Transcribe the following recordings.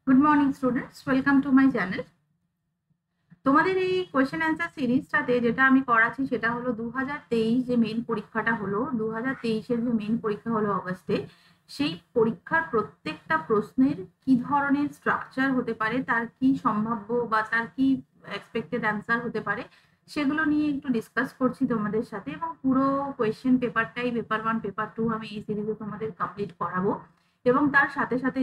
Good morning students, welcome to my channel. তোমাদের এই question answer সিরিজটাতে যেটা আমি করাচ্ছি সেটা হলো 2023 যে মেইন পরীক্ষাটা হলো, 2023-এর যে মেইন পরীক্ষা হলো অগস্টে, সেই পরীক্ষার প্রত্যেকটা প্রশ্নের কি ধরনের স্ট্রাকচার হতে পারে, তার কি সম্ভাব্য বা তার কি এক্সপেক্টেড অ্যান্সার হতে পারে, সেগুলো নিয়ে একটু ডিসকাস করছি তোমাদের সাথে। এবং পুরো কোয়েশ্চেন পেপারটাই, পেপার 1 পেপার 2 আমি এই সিরিজে তোমাদের কমপ্লিট করাবো। এবং তার সাথে সাথে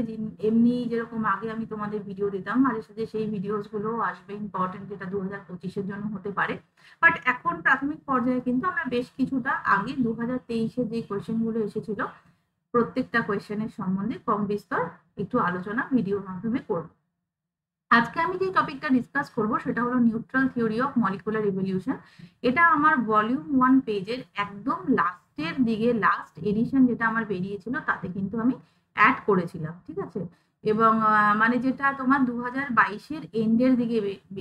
এমনি যেরকম আগে আমি তোমাদের ভিডিও দিতাম, মাঝে সাথে সেই ভিডিওস গুলো আসবে ইম্পর্টেন্ট, যেটা 2025-এর জন্য হতে পারে। বাট এখন প্রাথমিক পর্যায়ে কিন্তু আমরা বেশ কিছুটা আগে 2023-এর যে কোয়েশ্চেন গুলো এসেছিল প্রত্যেকটা কোয়েশ্চেনের সম্বন্ধে কম বিস্তর একটু আলোচনা ভিডিওর মাধ্যমে করব। আজকে আমি যে টপিকটা ডিসকাস করব সেটা হলো neutral theory of molecular evolution. এটা আমার ভলিউম 1 পেজের একদম লাস্টের দিকে, লাস্ট এডিশন যেটা আমার বেরিয়েছিল তাতে কিন্তু আমি অ্যাড করেছিলাম, ঠিক আছে। এবং মানে যেটা তোমার 2022-এর এন্ডের দিকে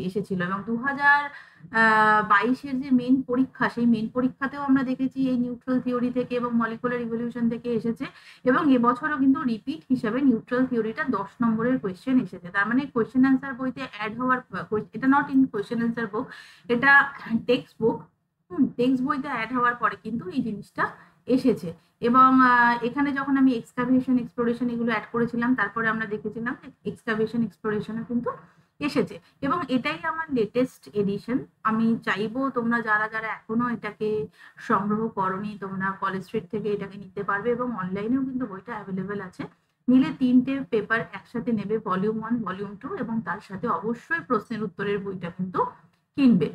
এসেছিল, এবং 2022-এর যে মেন পরীক্ষা, সেই মেন পরীক্ষাতেও আমরা দেখেছি এই নিউট্রাল থিওরি থেকে এবং মলিকুলার ইভলিউশন থেকে এসেছে। এবং এবছরও কিন্তু রিপিট হিসাবে নিউট্রাল থিওরিটা 10 নম্বরের কোয়েশ্চেন এসেছে। তার মানে কোয়েশ্চেন অ্যান্সার বইতে অ্যাড হওয়ার, এটা নট ইন কোয়েশ্চেন অ্যান্সার বুক, এটা টেক্সট বুক। টেক্সট বইতে অ্যাড হওয়ার পরে কিন্তু এই জিনিসটা এসেছে। এবং এখানে যখন আমি এক্সকাভেশন, এক্সপ্লোরেশন এগুলো অ্যাড করেছিলাম, তারপরে আমরা দেখেছিলাম এক্সকাভেশন, এক্সপ্লোরেশনও কিন্তু এসেছে। এবং এটাই আমার লেটেস্ট এডিশন। আমি চাইবো তোমরা যারা যারা এখনো এটাকে সংগ্রহ করনি, তোমরা কলেজ স্ট্রিট থেকে এটাকে নিতে পারবে, এবং অনলাইনেও কিন্তু বইটা অ্যাভেলেবেল আছে। নিলে 3টে পেপার একসাথে নেবে, ভলিউম 1, ভলিউম 2, এবং তার সাথে অবশ্যই প্রশ্নের উত্তরের বইটা কিন্তু কিনবে।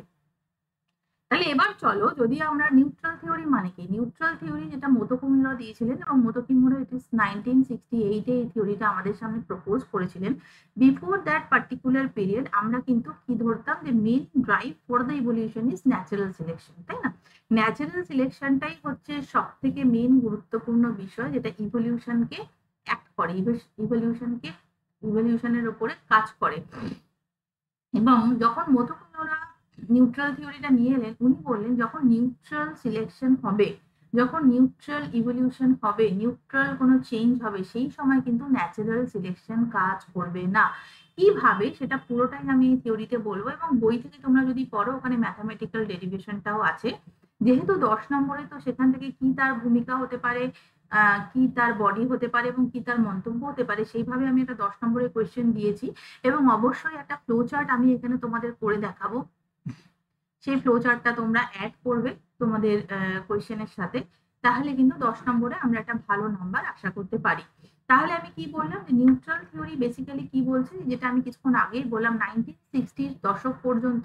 তাহলে এবার চলো, যদি আমরা নিউট্রাল থিওরি মানে কি, নিউট্রাল থিওরি যেটা মোতো কুমিরা দিয়েছিলেন, এবং মোতো কুমিরা ইট ইস 1968-এ এই থিওরিটা আমাদের সামনে প্রপোজ করেছিলেন। বিফোর দ্যাট পার্টিকুলার পিরিয়ড আমরা কিন্তু কি ধরতাম, যে main drive for the evolution is natural selection, তাই না? ন্যাচারাল সিলেকশনটাই হচ্ছে সব থেকে মেন গুরুত্বপূর্ণ বিষয়, যেটা ইভলিউশনকে অ্যাক্ট করে, ইভলিউশনের উপরে কাজ করে। এবং যখন মোতো কুমিরা নিউট্রাল থিওরিটা নিয়ে এলেন, উনি বললেন যখন নিউট্রাল সিলেকশন হবে, যখন নিউট্রাল ইভলিউশন হবে, নিউট্রাল কোনো চেঞ্জ হবে, সেই সময় কিন্তু ন্যাচারাল সিলেকশন কাজ করবে না। কিভাবে সেটা পুরোটাই আমি এই থিওরিতে বলবো। এবং বই থেকে তোমরা যদি পড়ো, ওখানে ম্যাথামেটিক্যাল ডেরিভেশনটাও আছে। যেহেতু 10 নম্বরে, তো সেখান থেকে কি তার ভূমিকা হতে পারে, কি তার বডি হতে পারে, এবং কি তার মন্তব্য হতে পারে, সেইভাবে আমি একটা 10 নম্বরের কোয়েশ্চেন দিয়েছি। এবং অবশ্যই একটা ফ্লো চার্ট আমি এখানে তোমাদের করে দেখাবো। সেই ফ্লো চার্টটা তোমরা অ্যাড করবে তোমাদের কোয়েশ্চেনের সাথে, তাহলে কিন্তু 10 নম্বরে আমরা একটা ভালো নাম্বার আশা করতে পারি। তাহলে আমি কি বললাম, যে নিউট্রাল থিওরি বেসিক্যালি কি বলছে, যেটা আমি কিছুক্ষণ আগেই বললাম, 1960-র দশক পর্যন্ত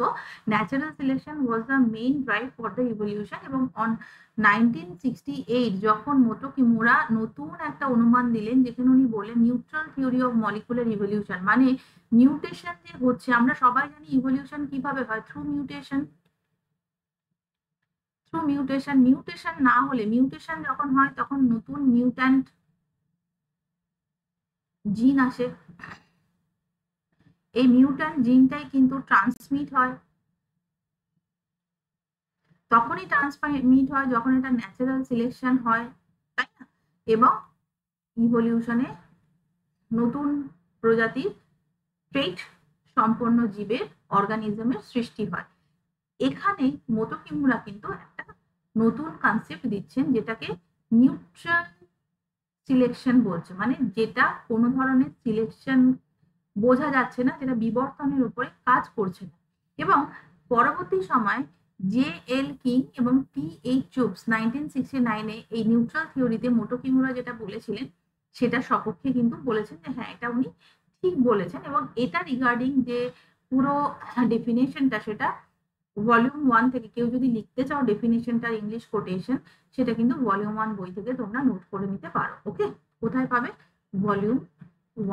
natural selection was the main drive for the evolution. এবং অন 1968 যখন মোটো কিমুরা নতুন একটা অনুমান দিলেন, যেখানে উনি বললেন neutral theory of molecular evolution, মানে মিউটেশন যে হচ্ছে, আমরা সবাই জানি ইভলিউশন কিভাবে হয়, through mutation. Through mutation, mutation না হলে, মিউটেশন যখন হয় তখন নতুন মিউট্যান্ট জিন আসে, এই মিউট্যান্ট জিনটাই কিন্তু ট্রান্সমিট হয়, তখনই ট্রান্সমিট হয় যখন এটা ন্যাচারাল সিলেকশন হয়, তাই না? এবং ইভলিউশনে নতুন প্রজাতির ট্রেট সম্পন্ন জীবের, অর্গানিজমের সৃষ্টি হয়। এখানে মোটো কিমুরা কিন্তু একটা নতুন কনসেপ্ট দিচ্ছেন, যেটাকে নিউট্রাল সিলেকশন বলছে, মানে যেটা কোনো ধরনের সিলেকশন বোঝা যাচ্ছে না, যেটা বিবর্তনের উপরে কাজ করছে না। এবং পরবর্তী সময় জে এল কিং এবং টি এইচ চুপস 1969-এ এই নিউট্রাল থিওরিতে মোটো কিমুরা যেটা বলেছিলেন সেটা সপক্ষে কিন্তু বলেছেন যে হ্যাঁ, এটা উনি ঠিক বলেছেন। এবং এটা রিগার্ডিং যে পুরো ডেফিনেশনটা, সেটা ভলিউম 1 থেকে, কেউ যদি লিখতে চাও ডেফিনেশনটার ইংলিশ কোটেশন, সেটা কিন্তু ভলিউম 1 বই থেকে তোমরা নোট করে নিতে পারো। ওকে, কোথায় পাবে? ভলিউম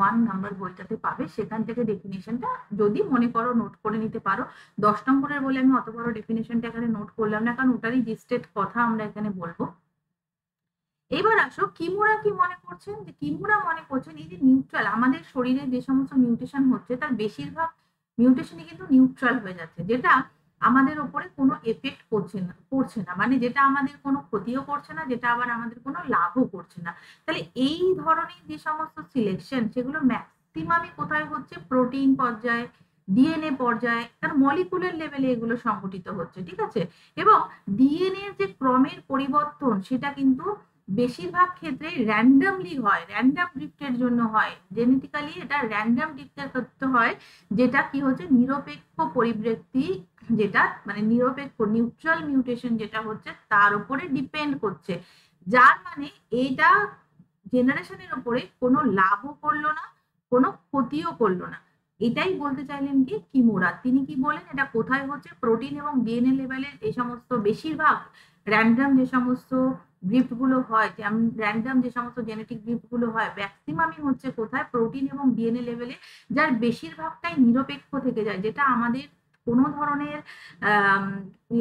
1 নাম্বার বইটাতে পাবে, সেখান থেকে ডেফিনেশনটা যদি মনে করো নোট করে নিতে পারো। 10 নম্বরের বলে আমি অত বড় ডেফিনেশনটা এখানে নোট করলাম না, কারণ ওটারই জিস্টেড কথা আমরা এখানে বলবো। এবার আসো, কিমুরা কি মনে করছেন, যে কিমুরা মনে করছেন এই যে নিউট্রাল, আমাদের শরীরে যে সমস্ত মিউটেশন হচ্ছে তার বেশিরভাগ মিউটেশনই কিন্তু নিউট্রাল হয়ে যাচ্ছে, যেটা আমাদের ওপরে কোনো এফেক্ট করছে না, মানে যেটা আমাদের কোনো ক্ষতিও করছে না, যেটা আবার আমাদের কোনো লাভও করছে না। তাহলে এই ধরনের যে সমস্ত সিলেকশন, সেগুলো ম্যাক্সিমামই কোথায় হচ্ছে, প্রোটিন পর্যায়ে, ডিএনএ পর্যায়ে, তার মলিকুলার লেভেলে এগুলো সংঘটিত হচ্ছে, ঠিক আছে। এবং ডিএনএ যে ক্রমের পরিবর্তন সেটা কিন্তু বেশিরভাগ ক্ষেত্রে র্যান্ডামলি হয়, র্যান্ডাম ড্রিফটের জন্য হয়, জেনেটিক্যালি এটা র্যান্ডাম ড্রিফটের ক্ষেত্রে হয়, যেটা কি হচ্ছে নিরপেক্ষ পরিবৃত্তি, যেটা মানে নিরপেক্ষ নিউট্রাল মিউটেশন যেটা হচ্ছে তার উপরে ডিপেন্ড করছে, যার মানে এটা জেনারেশনের উপরে কোনো লাভও করলো না, কোনো ক্ষতিও করলো না। এটাই বলতে চাইলেন কি কিমুরা। তিনি কি বলেন, এটা কোথায় হচ্ছে, প্রোটিন এবং ডিএনএ লেভেলের এই সমস্ত বেশিরভাগ র্যান্ডাম যে সমস্ত ড্রিফট গুলো হয়, র্যান্ডাম যে সমস্ত জেনেটিক ড্রিফট গুলো হয়, ম্যাক্সিমামই হচ্ছে কোথায়, প্রোটিন এবং ডিএনএ লেভেলে, যার বেশিরভাগটাই নিরপেক্ষ থেকে যায়, যেটা আমাদের কোনো ধরনের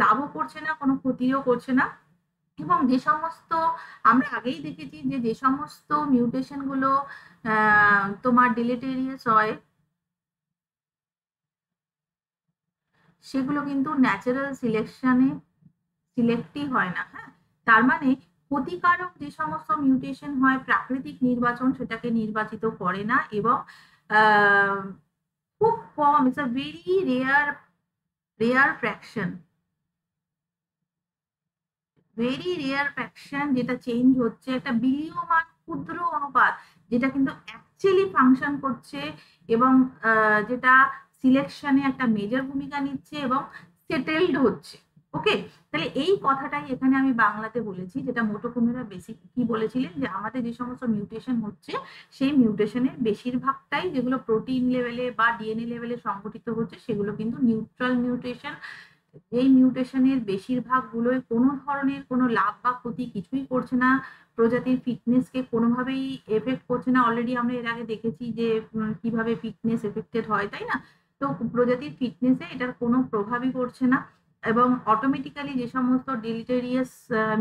লাভও করছে না, কোনো ক্ষতিও করছে না। এবং যে সমস্ত আমরা আগেই দেখেছি যে সমস্ত মিউটেশন গুলো তোমার ডিলেটেরিয়াস হয়, সেগুলো কিন্তু ন্যাচারাল সিলেকশনে সিলেক্টই হয় না। হ্যাঁ, তার মানে ক্ষতিকারক যে সমস্ত মিউটেশন হয় প্রাকৃতিক নির্বাচন সেটাকে নির্বাচিত করে না, এবং খুব কম, it's a very rare fraction, যেটা চেঞ্জ হচ্ছে, একটা বিলীয়মান ক্ষুদ্র অনুপাত যেটা কিন্তু অ্যাকচুয়ালি ফাংশন করছে, এবং যেটা সিলেকশনে একটা মেজর ভূমিকা নিচ্ছে এবং সেটেলড হচ্ছে। ওকে, তাহলে এই কথাটাই এখানে আমি বাংলাতে বলেছি, যেটা মোটো কুমিরা বেসিক কি বলেছিলেন, যে আমাদের যে সমস্ত মিউটেশন হচ্ছে সেই মিউটেশনের বেশিরভাগটাই যেগুলো প্রোটিন লেভেলে বা ডিএনএ লেভেলে সংঘটিত হচ্ছে সেগুলো কিন্তু নিউট্রাল মিউটেশন। এই মিউটেশনের বেশিরভাগ গুলোই কোনো ধরনের কোনো লাভ বা ক্ষতি কিছুই করছে না, প্রজাতির ফিটনেসকে কোনোভাবেই এফেক্ট করছে না। অলরেডি আমরা এর আগে দেখেছি যে কিভাবে ফিটনেস এফেক্টেড হয়, তাই না? তো প্রজাতির ফিটনেসে এটার কোনো প্রভাবই পড়ছে না, এবং অটোমেটিক্যালি যে সমস্ত ডিলিটেরিয়াস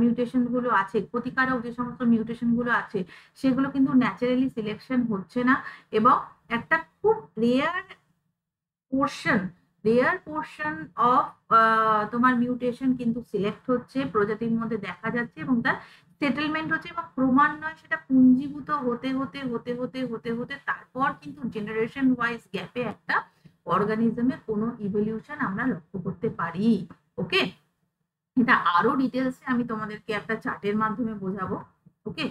মিউটেশন গুলো আছে, ক্ষতিকারক যে সমস্ত মিউটেশন গুলো আছে, সেগুলো কিন্তু ন্যাচারালি সিলেকশন হচ্ছে না, এবং একটা খুব রেয়ার পোর্শন অফ তোমার মিউটেশন কিন্তু সিলেক্ট হচ্ছে, প্রজাতির মধ্যে দেখা যাচ্ছে, এবং তার সেটেলমেন্ট হচ্ছে, এবং ক্রমান্বয়ে সেটা পুঞ্জীভূত হতে হতে হতে হতে হতে হতে তারপর কিন্তু জেনারেশন ওয়াইজ গ্যাপে একটা অর্গানিজমে কোনো ইভলিউশন আমরা লক্ষ্য করতে পারি। ওকে, এটা আরো ডিটেলসে আমি তোমাদেরকে একটা চার্টের মাধ্যমে বোঝাবো। ওকে,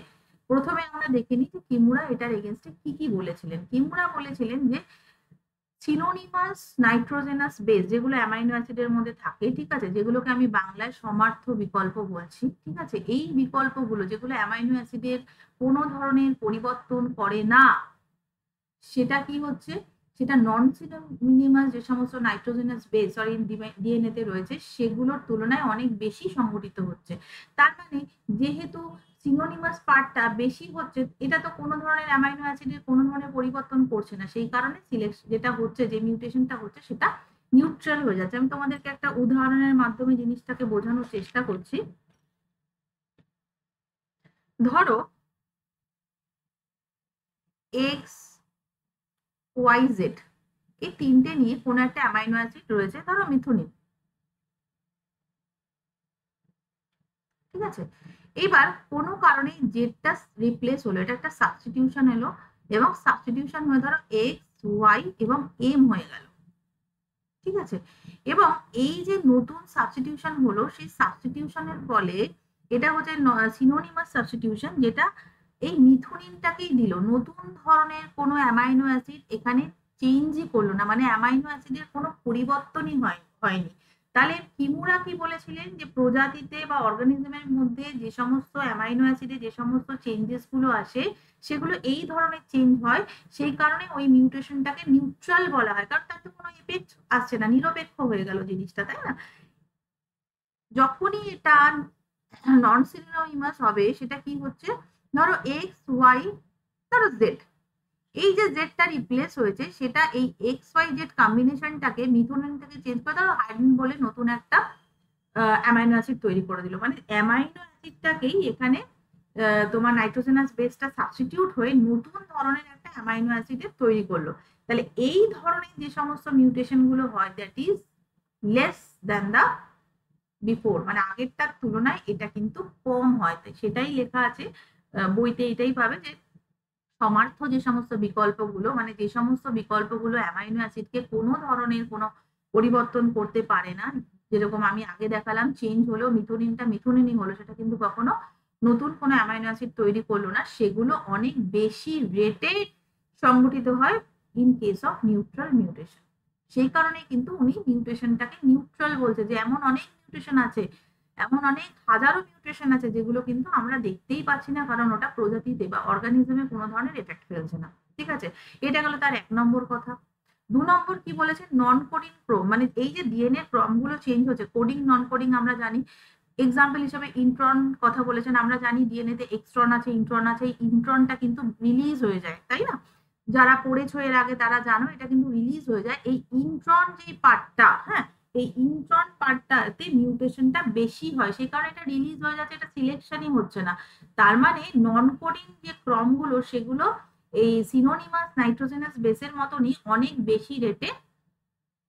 প্রথমে আমরা দেখে নিই যে কিমুরা এটার এগেনস্টে কি কি বলেছিলেন। কিমুরা বলেছিলেন যে সিনোনিমাস নাইট্রোজেনাস বেস যেগুলো অ্যামাইনো অ্যাসিডের মধ্যে থাকে, ঠিক আছে, যেগুলোকে আমি বাংলায় সমার্থ বিকল্প বলছি, ঠিক আছে, এই বিকল্পগুলো যেগুলো অ্যামাইনো অ্যাসিডের কোনো ধরনের পরিবর্তন করে না, সেটা কি হচ্ছে, সেটা নন সিনোনিমাস যে সমস্ত নাইট্রোজেনাস বেস সরি ডিএনএ তে রয়েছে সেগুলোর তুলনায় অনেক বেশি সংঘটিত হচ্ছে। তার মানে যেহেতু সিনোনিমাস পার্টটা বেশি হচ্ছে, এটা তো কোনো ধরনের অ্যামাইনো অ্যাসিডের কোনো ধরনের পরিবর্তন করছে না, সেই কারণে সিলেকশন যেটা হচ্ছে, যে মিউটেশনটা হচ্ছে সেটা নিউট্রাল হয়ে যাচ্ছে। আমি তোমাদেরকে একটা উদাহরণের মাধ্যমে জিনিসটাকে বোঝানোর চেষ্টা করছি। ধরো এক্স ওয়াই জেড এই তিনটে নিয়ে কোনো একটা অ্যামাইনো অ্যাসিড রয়েছে, ধরো মিথুনিন, ঠিক আছে। এবার কোনো কারণে জেডটা রিপ্লেস হলো, এটা একটা সাবস্টিটিউশন এলো, এবং সাবস্টিটিউশন হয়ে ধরো এক্স ওয়াই এবং এম হয়ে গেল, ঠিক আছে। এবং এই যে নতুন সাবস্টিটিউশন হলো, সেই সাবস্টিটিউশনের ফলে এটা হচ্ছে সিনোনিমাস সাবস্টিটিউশন, যেটা এই মিথুনিনটাকেই দিল, নতুন ধরনের কোনো অ্যামাইনো অ্যাসিড এখানে চেঞ্জই করলো না, মানে অ্যামাইনো অ্যাসিডের কোনো পরিবর্তনই হয়নি। তাহলে কিমুরা কি বলেছিলেন, যে প্রজাতিতে বা অর্গানিজমের মধ্যে যে সমস্ত অ্যামাইনো অ্যাসিডে যে সমস্ত চেঞ্জেস গুলো আসে সেগুলো এই ধরনের চেঞ্জ হয়, সেই কারণে ওই মিউটেশনটাকে নিউট্রাল বলা হয়, কারণ তাতে কোনো এফেক্ট আসছে না, নিরপেক্ষ হয়ে গেল জিনিসটা, তাই না? যখনই এটা নন সিনোনিমাস হবে সেটা কি হচ্ছে, ধরো এক্স ওয়াই, ধরো জেড, এই যে জেডটা রিপ্লেস হয়েছে সেটা এই এক্স ওয়াই জেড কম্বিনেশনটাকে মিথুনিন থেকে চেঞ্জ করে ধরো হাইড্রোজেন বলে নতুন একটা অ্যামাইনো অ্যাসিড তৈরি করে দিল, মানে অ্যামাইনো অ্যাসিডটাকেই এখানে তোমার নাইট্রোজেনাস বেসটা সাবস্টিটিউট হয়ে নতুন ধরনের একটা অ্যামাইনো অ্যাসিডের তৈরি করলো। তাহলে এই ধরনের যে সমস্ত মিউটেশন গুলো হয় that is less than the before, মানে আগেরটার তুলনায় এটা কিন্তু কম হয়, তাই সেটাই লেখা আছে বইতে, এটাই পাবে যে সমার্থ যে সমস্ত বিকল্পগুলো, মানে যে সমস্ত বিকল্পগুলো অ্যামাইনো অ্যাসিডকে কোনো ধরনের কোনো পরিবর্তন করতে পারে না, যেরকম আমি আগে দেখালাম চেঞ্জ হলো, মিথুনিনটা মিথুনিনই হলো, সেটা কিন্তু কখনো নতুন কোনো অ্যামাইনো অ্যাসিড তৈরি করলো না, সেগুলো অনেক বেশি রেটে সংগঠিত হয় in case of neutral mutation. সেই কারণে কিন্তু উনি মিউটেশনটাকে নিউট্রাল বলছে, যে এমন অনেক মিউটেশন আছে, এমন অনেক হাজারো মিউটেশন আছে যেগুলো কিন্তু আমরা দেখতেই পাচ্ছি না, কারণ ওটা প্রজাতিতে বা অর্গানিজমে কোনো ধরনের এফেক্ট ফেলছে না। ঠিক আছে, এটা গেল তার 1 নম্বর কথা। 2 নম্বর কি বলেছে, নন কোডিং ক্রোম, মানে এই যে ডিএনএ ক্রম গুলো চেঞ্জ হচ্ছে, কোডিং নন কোডিং আমরা জানি। এক্সাম্পল হিসেবে ইন্ট্রন কথা বলেছেন, আমরা জানি ডিএনএ তে এক্সট্রন আছে, ইন্ট্রন আছে, এই ইন্ট্রনটা কিন্তু রিলিজ হয়ে যায়, তাই না? যারা পড়েছো এর আগে তারা জানো এটা কিন্তু রিলিজ হয়ে যায়। এই ইন্ট্রন যে পার্টটা, হ্যাঁ, এই ইন্ট্রন পার্টটাতে মিউটেশনটা বেশি হয়, সেই কারণে এটা রিলিজ হয়ে যাচ্ছে, এটা সিলেকশনই হচ্ছে না। তার মানে নন কোডিং যে ক্রমগুলো সেগুলো এই সিনোনিমাস নাইট্রোজেনাস বেসের মতনই অনেক বেশি রেটে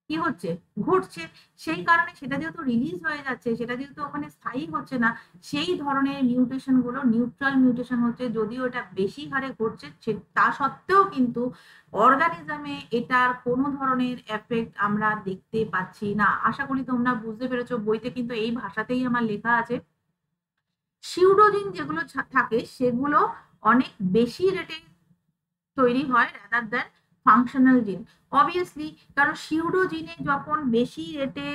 কি হচ্ছে, ঘটছে। সেই কারণে সেটা যেহেতু রিলিজ হয়ে যাচ্ছে, সেটা যেহেতু ওখানে স্থায়ী হচ্ছে না, সেই ধরনের মিউটেশন গুলো নিউট্রাল মিউটেশন হচ্ছে। যদিও এটা বেশি হারে ঘটছে, তা সত্ত্বেও কিন্তু অর্গানিজমে এটার কোনো ধরনের এফেক্ট আমরা দেখতে পাচ্ছি না। আশা করি তোমরা বুঝতে পেরেছো, বইতে কিন্তু এই ভাষাতেই আমার লেখা আছে। সিউডোজিন যেগুলো থাকে সেগুলো অনেক বেশি রেটে তৈরি হয় রাদার দ্যান ফাংশনাল জিন। অবভিয়াসলি, কারণ সিউডোজিনে যখন বেশি রেটে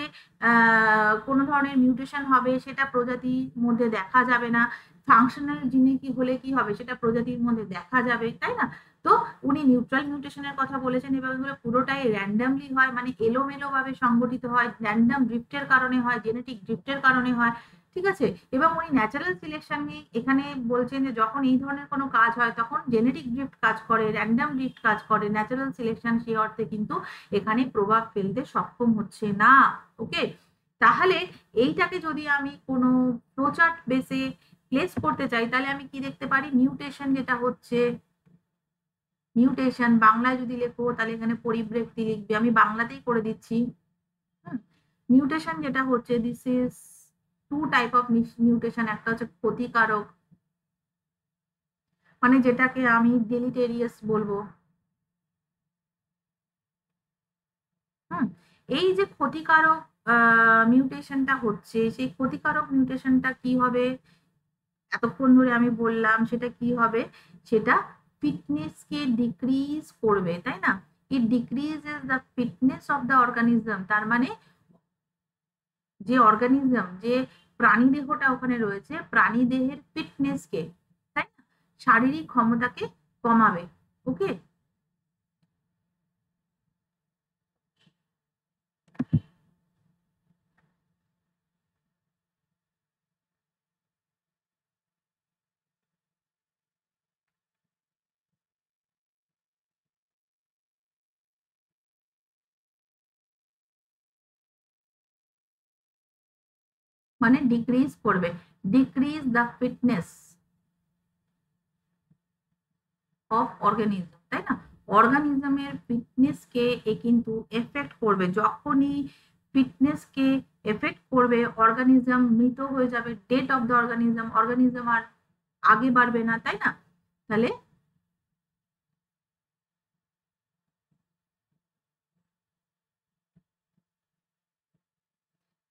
কোনো ধরনের মিউটেশন হবে সেটা প্রজাতির মধ্যে দেখা যাবে না, ফাংশনাল জিনে কি হলে কি হবে সেটা প্রজাতির মধ্যে দেখা যাবে, তাই না? তো উনি নিউট্রাল মিউটেশনের কথা বলেছেন, এবার এগুলো পুরোটাই র্যান্ডামলি হয়, মানে এলোমেলো ভাবে সংগঠিত হয়, র্যান্ডাম ড্রিফটের কারণে হয়, জেনেটিক ড্রিফটের কারণে হয়। ঠিক আছে, এবং উনি ন্যাচারাল সিলেকশন নিয়ে এখানে বলছেন যে যখন এই ধরনের কোনো কাজ হয় তখন জেনেটিক ড্রিফট কাজ করে, র্যান্ডাম ড্রিফট কাজ করে, ন্যাচারাল সিলেকশন সেই অর্থে কিন্তু এখানে প্রভাব ফেলতে সক্ষম হচ্ছে না। ওকে, তাহলে এইটাকে যদি আমি কোনো ফ্লোচার্ট বেসে প্লেস করতে চাই, তাহলে আমি কি দেখতে পারি, মিউটেশন যেটা হচ্ছে, মিউটেশন বাংলায় যদি লেখো তাহলে এখানে পরিব্যক্তি লিখবে, আমি বাংলাতেই করে দিচ্ছি। মিউটেশন যেটা হচ্ছে, this is 2 type of mutation. একটা হচ্ছে ক্ষতিকারক, মানে যেটাকে আমি ডেলিটেরিয়াস বলবো। এই যে ক্ষতিকারক মিউটেশনটা হচ্ছে, সেই ক্ষতিকারক মিউটেশনটা কি হবে, এতক্ষণ ধরে আমি বললাম সেটা কি হবে, সেটা ফিটনেসকে ডিক্রিজ করবে, তাই না? It decreases the fitness of the organism. তার মানে যে অর্গানিজম, যে প্রাণী দেহটা ওখানে রয়েছে, প্রাণী দেহের ফিটনেসকে, তাই না, শারীরিক ক্ষমতাকে কমাবে। ওকে, মানে ডিক্রিজ করবে, decrease the fitness of organism, তাই না? অর্গানিজমের ফিটনেসকে এ কিন্তু এফেক্ট করবে। যখনই ফিটনেসকে এফেক্ট করবে, অর্গানিজম মৃত হয়ে যাবে, death of the organism, organism আর আগে বাড়বে না, তাই না? তাহলে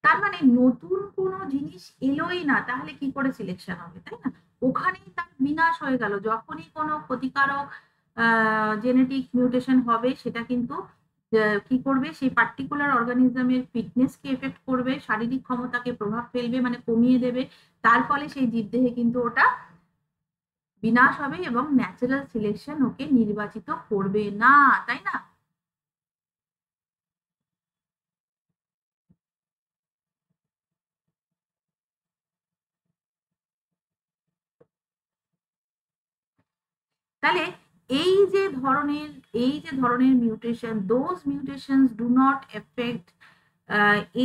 তার মানে নতুন কোনো জিনিস এলোই না, তাহলে কি করে সিলেকশন হবে, তাই না? ওখানেই তার বিনাশ হয়ে গেল। যখনই কোনো ক্ষতিকারক জেনেটিক মিউটেশন হবে, সেটা কিন্তু কি করবে, সেই পার্টিকুলার অর্গানিজমের ফিটনেসকে এফেক্ট করবে, শারীরিক ক্ষমতাকে প্রভাব ফেলবে, মানে কমিয়ে দেবে। তার ফলে সেই জীবদেহে কিন্তু ওটা বিনাশ হবে এবং ন্যাচারাল সিলেকশন ওকে নির্বাচিত করবে না, তাই না? তাহলে এই যে ধরনের mutation, those mutations do not effect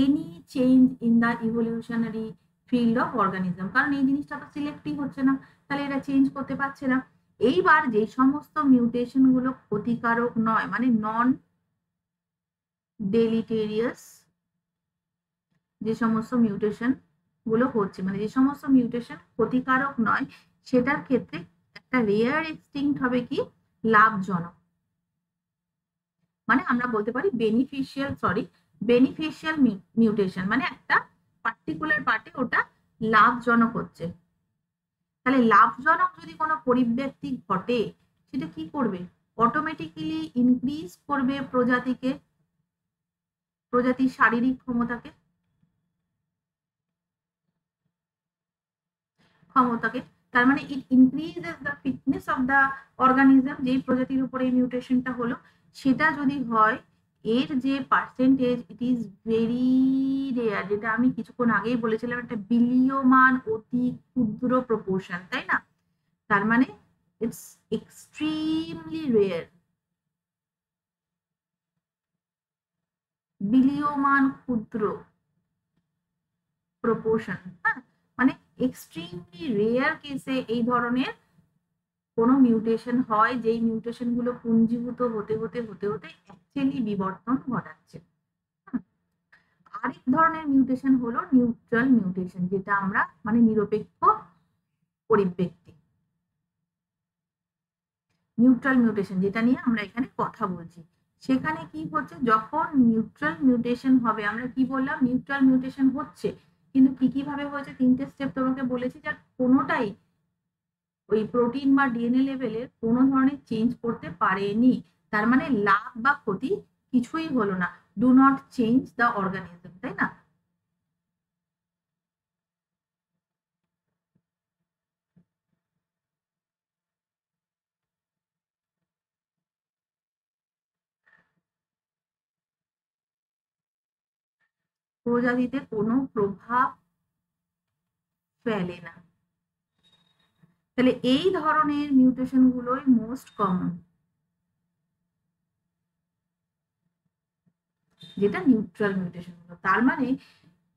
any change in the evolutionary field of organism, কারণ এই জিনিসটা তো সিলেক্টই হচ্ছে না, তাহলে এটা চেঞ্জ করতে পারছে না। এইবার যে সমস্ত মিউটেশন গুলো ক্ষতিকারক নয়, মানে নন ডেলিটেরিয়াস, যে সমস্ত মিউটেশন গুলো হচ্ছে, মানে যে সমস্ত মিউটেশন ক্ষতিকারক নয়, সেটার ক্ষেত্রে একটা একটা রেয়ার এক্সটিংক্ট হবে কি লাভজনক, মানে আমরা বলতে পারি বেনিফিশিয়াল মিউটেশন, মানে একটা পার্টিকুলার পার্টে ওটা লাভজনক হচ্ছে। তাহলে লাভজনক যদি কোনো পরিব্যক্তি ঘটে সেটা কি করবে, অটোমেটিক্যালি ইনক্রিজ করবে প্রজাতির শারীরিক ক্ষমতাকে, তার মানে it increases the fitness of the organism. যেই প্রজাতির উপরে এই মিউটেশনটা হলো সেটা যদি হয়, এর যে percentage it is very rare, যেটা আমি কিছুক্ষণ আগেই বলেছিলাম একটা বিলীয়মান অতি ক্ষুদ্র প্রপোর্শন, তাই না? তার মানে ইটস এক্সট্রিমলি রেয়ার, বিলীয়মান ক্ষুদ্র প্রপোর্শন। হ্যাঁ, মানে এক্সট্রিমলি রেয়ার কেসে এই ধরনের কোনো মিউটেশন হয়, যেই মিউটেশন গুলো পুঞ্জীভূত হতে হতে হতে হতে অ্যাকচুয়ালি বিবর্তন ঘটাচ্ছে। আরেক ধরনের মিউটেশন হলো নিউট্রাল মিউটেশন, যেটা আমরা মানে নিরপেক্ষ পরিব্যক্তি, নিউট্রাল মিউটেশন যেটা নিয়ে আমরা এখানে কথা বলছি। সেখানে কি হচ্ছে, যখন নিউট্রাল মিউটেশন হবে, আমরা কি বললাম, নিউট্রাল মিউটেশন হচ্ছে, কিন্তু কি কি ভাবে হয়েছে, তিনটে স্টেপ তোমাকে বলেছি, যার কোনোটাই ওই প্রোটিন বা ডিএনএ লেভেলের কোনো ধরনের চেঞ্জ করতে পারেনি। তার মানে লাভ বা ক্ষতি কিছুই হলো না, do not change the organism, তাই না? প্রজাতিতে কোনো প্রভাব ফেলে না। তাহলে এই ধরনের মিউটেশন গুলোই মোস্ট কমন, যেটা নিউট্রাল মিউটেশন গুলো। তার মানে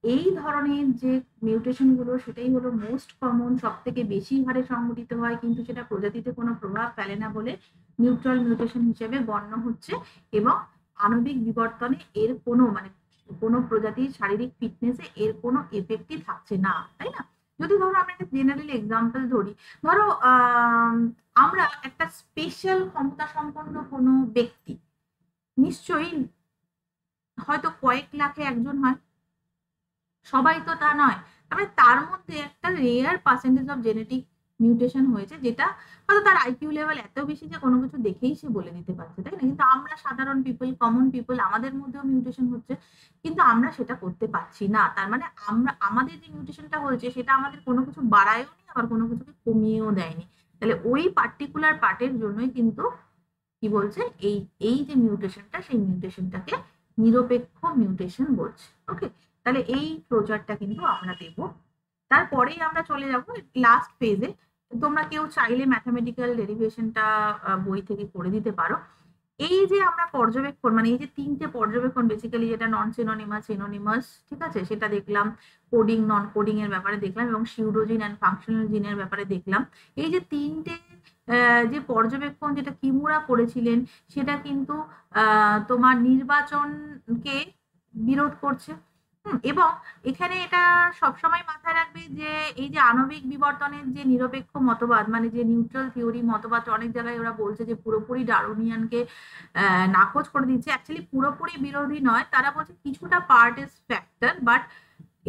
এই ধরনের যে মিউটেশন গুলো সেটাই হলো মোস্ট কমন, সব থেকে বেশি হারে সংঘটিত হয়, কিন্তু সেটা প্রজাতিতে কোনো প্রভাব ফেলে না বলে নিউট্রাল মিউটেশন হিসেবে গণ্য হচ্ছে। এবং আণবিক বিবর্তনে এর কোনো মানে কোনো প্রজাতির শারীরিক ফিটনেসে এর কোনো এফেক্টই থাকছে না, তাই না? যদি ধরো আমরা একটা জেনারেল এক্সাম্পল ধরি, ধরো আমরা একটা স্পেশাল ক্ষমতা সম্পন্ন কোনো ব্যক্তি, নিশ্চয়ই হয়তো কয়েক লাখে একজন হয়, সবাই তো তা নয়, তবে তার মধ্যে একটা rare percentage of genetic mutation হয়েছে, যেটা হয়তো তার আইকিউ লেভেল এত বেশি যে কোনো কিছু দেখেই সে বলে দিতে পারছে, তাই না? কিন্তু আমরা সাধারণ পিপল, কমন পিপল, আমাদের মধ্যেও মিউটেশন হচ্ছে, কিন্তু আমরা সেটা করতে পারছি না। তার মানে আমাদের যে মিউটেশনটা হয়েছে সেটা আমাদের কোনো কিছু বাড়ায়ও নি, আবার কোনো কিছুকে কমিয়েও দেয়নি। তাহলে ওই পার্টিকুলার পার্টের জন্যই কিন্তু কি বলছে, এই এই যে মিউটেশনটা, সেই মিউটেশনটাকে নিরপেক্ষ মিউটেশন বলছে। ওকে, তাহলে এই প্রচারটা কিন্তু আমরা দেব। তারপরেই আমরা চলে যাব লাস্ট ফেজে। তোমরা কেউ চাইলে ম্যাথামেটিক্যাল ডেরিভেশনটা বই থেকে করে দিতে পারো। এই যে আমরা পর্যবেক্ষণ, মানে এই যে তিনটে পর্যবেক্ষণ বেসিক্যালি, যেটা নন সিনোনিমাস, সিনোনিমাস, ঠিক আছে, সেটা দেখলাম, কোডিং নন কোডিং এর ব্যাপারে দেখলাম, এবং সিউডোজিন অ্যান্ড ফাংশনাল জিনের ব্যাপারে দেখলাম। এই যে তিনটে যে পর্যবেক্ষণ যেটা কিমুরা করেছিলেন, সেটা কিন্তু তোমার নির্বাচনকে বিরোধ করছে। এবং এখানে এটা সবসময় মাথায় রাখবে যে এই যে আণবিক বিবর্তনের যে নিরপেক্ষ মতবাদ, মানে যে নিউট্রাল থিওরি মতবাদ, অনেক জায়গায় ওরা বলছে যে পুরোপুরি ডারউইনিয়ানকে নাকচ করে দিচ্ছে। অ্যাকচুয়ালি পুরোপুরি বিরোধী নয়, তারা বলছে কিছুটা পার্ট ইজ ফ্যাক্টর, বাট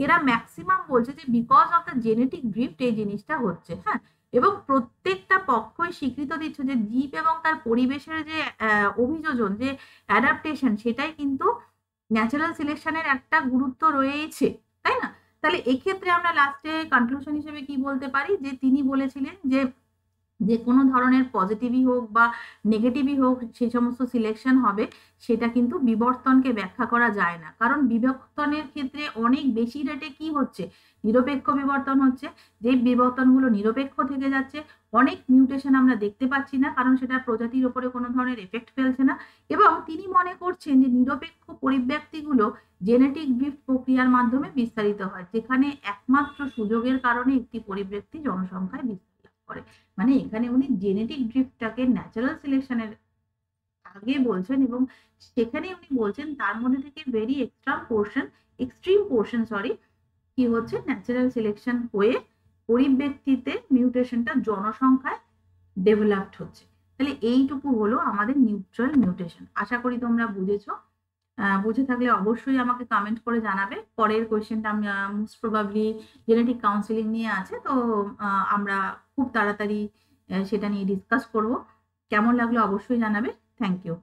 এরা ম্যাক্সিমাম বলছে যে because of the genetic drift এই জিনিসটা হচ্ছে। হ্যাঁ, এবং প্রত্যেকটা পক্ষই স্বীকৃত দিচ্ছে যে জীব এবং তার পরিবেশের যে অভিযোজন, যে অ্যাডাপ্টেশন, সেটাই কিন্তু ন্যাচারাল সিলেকশনের একটা গুরুত্ব রয়েছে, তাই না? তাহলে এক্ষেত্রে আমরা লাস্টে কনক্লুশন হিসেবে কি বলতে পারি, যে তিনি বলেছিলেন যে যে কোনো ধরনের পজিটিভই হোক বা নেগেটিভই হোক, সেই সমস্ত সিলেকশন হবে, সেটা কিন্তু বিবর্তনকে ব্যাখ্যা করা যায় না। কারণ বিবর্তনের ক্ষেত্রে অনেক বেশি রেটে কি হচ্ছে, নিরপেক্ষ বিবর্তন হচ্ছে। যে বিবর্তনগুলো নিরপেক্ষ থেকে যাচ্ছে, অনেক মিউটেশন আমরা দেখতে পাচ্ছি না, কারণ সেটা প্রজাতির উপরে কোনো ধরনের এফেক্ট ফেলছে না। এবং তিনি মনে করছেন যে নিরপেক্ষ পরিব্যক্তিগুলো জেনেটিক ড্রিফট প্রক্রিয়ার মাধ্যমে বিস্তারিত হয়, যেখানে একমাত্র সুযোগের কারণে একটি পরিব্যক্তি জনসংখ্যায় বিস্তার লাভ করে। মানে এখানে উনি জেনেটিক ড্রিফটটাকে ন্যাচারাল সিলেকশনের আগে বলছেন, এবং সেখানে উনি বলছেন তার মধ্যে থেকে ভেরি এক্সট্রিম পোর্শন কি হচ্ছে, ন্যাচারাল সিলেকশন হয়ে পরিব্যক্তিতে মিউটেশনটা জনসংখ্যায় ডেভেলপড হচ্ছে। তাহলে এইটুকু হলো আমাদের নিউট্রাল মিউটেশন। আশা করি তোমরা বুঝেছো। বুঝে থাকলে অবশ্যই আমাকে কমেন্ট করে জানাবে। পরের কোয়েশ্চেনটা আমি মোস্ট প্রবাবলি জেনেটিক কাউন্সিলিং নিয়ে আছে, তো আমরা খুব তাড়াতাড়ি সেটা নিয়ে ডিসকাস করব। কেমন লাগলো অবশ্যই জানাবে। Thank you.